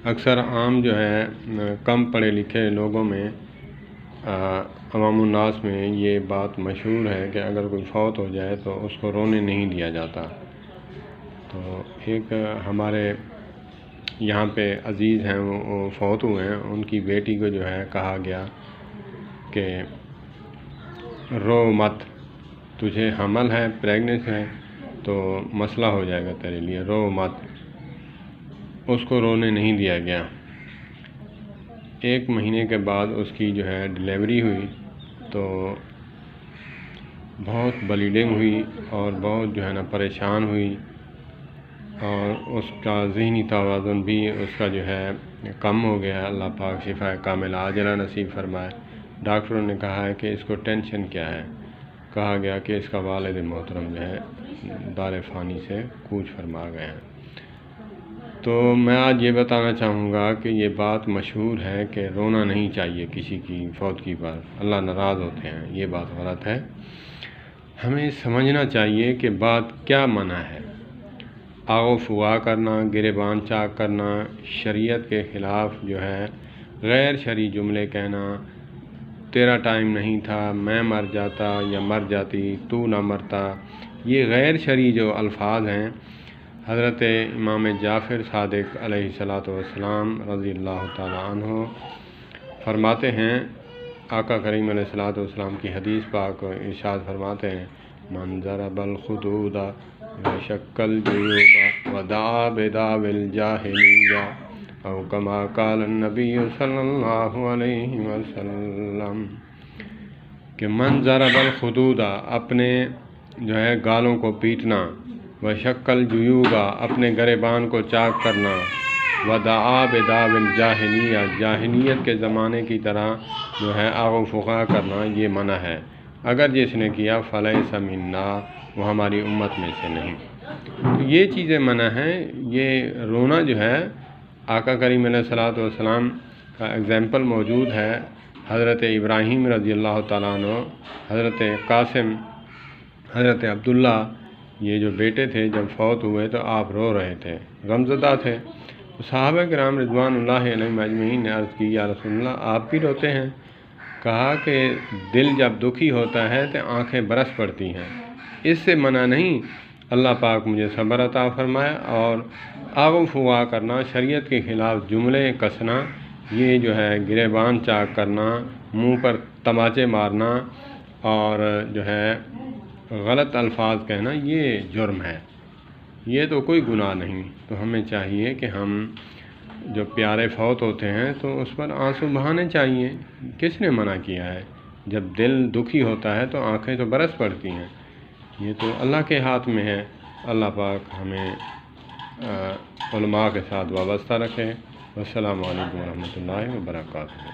اکثر عام جو ہے کم پڑھے لکھے لوگوں میں عوام الناس میں یہ بات مشہور ہے کہ اگر کوئی فوت ہو جائے تو اس کو رونے نہیں دیا جاتا۔ تو ایک ہمارے یہاں پہ عزیز ہیں، وہ فوت ہوئے ہیں، ان کی بیٹی کو جو ہے کہا گیا کہ رو مت، تجھے حمل ہے، پریگننس ہے، تو مسئلہ ہو جائے گا تیرے لیے، رو مت۔ اس کو رونے نہیں دیا گیا۔ 1 مہینے کے بعد اس کی جو ہے ڈلیوری ہوئی تو بہت بلیڈنگ ہوئی اور بہت جو ہے نا پریشان ہوئی، اور اس کا ذہنی توازن بھی اس کا جو ہے کم ہو گیا۔ اللہ پاک شفا کاملہ عاجلہ نصیب فرمائے۔ ڈاکٹروں نے کہا ہے کہ اس کو ٹینشن کیا ہے، کہا گیا کہ اس کا والد محترم جو ہے دار فانی سے کوچ فرما گئے ہیں۔ تو میں آج یہ بتانا چاہوں گا کہ یہ بات مشہور ہے کہ رونا نہیں چاہیے کسی کی فوتگی پر، اللہ ناراض ہوتے ہیں، یہ بات غلط ہے۔ ہمیں سمجھنا چاہیے کہ بات کیا منع ہے۔ آغ و فغا کرنا، گریبان چاک کرنا، شریعت کے خلاف جو ہے غیر شرعی جملے کہنا، تیرا ٹائم نہیں تھا، میں مر جاتا یا مر جاتی، تو نہ مرتا، یہ غیر شرعی جو الفاظ ہیں، حضرت امام جعفر صادق علیہ السلام رضی اللہ تعالیٰ عنہ فرماتے ہیں، آقا کریم علیہ السلام کی حدیث پاک ارشاد فرماتے ہیں، من ضرب الخدود وشق الجیوب ودعا بدعوی الجاہلیہ او کما قال النبی صلی اللہ علیہ وسلم، کہ من ضرب الخدود، اپنے جو ہے گالوں کو پیٹنا، وشق الجیوب، اپنے گریبان کو چاک کرنا، ودعا بدعوی الجاہلیہ، جاہلیت کے زمانے کی طرح جو ہے آغ و فغا کرنا، یہ منع ہے۔ اگر جس نے کیا فلیس منا، وہ ہماری امت میں سے نہیں۔ تو یہ چیزیں منع ہیں۔ یہ رونا جو ہے، آقا کریم علیہ السلام کا اگزامپل موجود ہے۔ حضرت ابراہیم رضی اللہ تعالیٰ عنہ، حضرت قاسم، حضرت عبداللہ، یہ جو بیٹے تھے، جب فوت ہوئے تو آپ رو رہے تھے، غمزدہ تھے۔ تو صحابہ کرام رضوان اللہ علیہم اجمعین نے عرض کی، یا رسول اللہ آپ بھی روتے ہیں؟ کہا کہ دل جب دکھی ہوتا ہے تو آنکھیں برس پڑتی ہیں، اس سے منع نہیں۔ اللہ پاک مجھے صبر عطا فرمائے، اور آغ و فغا کرنا، شریعت کے خلاف جملے کسنا، یہ جو ہے گریبان چاک کرنا، منہ پر تماچے مارنا، اور جو ہے غلط الفاظ کہنا، یہ جرم ہے، یہ تو کوئی گناہ نہیں۔ تو ہمیں چاہیے کہ ہم جو پیارے فوت ہوتے ہیں تو اس پر آنسو بہانے چاہیے۔ کس نے منع کیا ہے؟ جب دل دکھی ہوتا ہے تو آنکھیں تو برس پڑتی ہیں، یہ تو اللہ کے ہاتھ میں ہے۔ اللہ پاک ہمیں علماء کے ساتھ وابستہ رکھے۔ والسلام علیکم ورحمۃ اللہ وبرکاتہ۔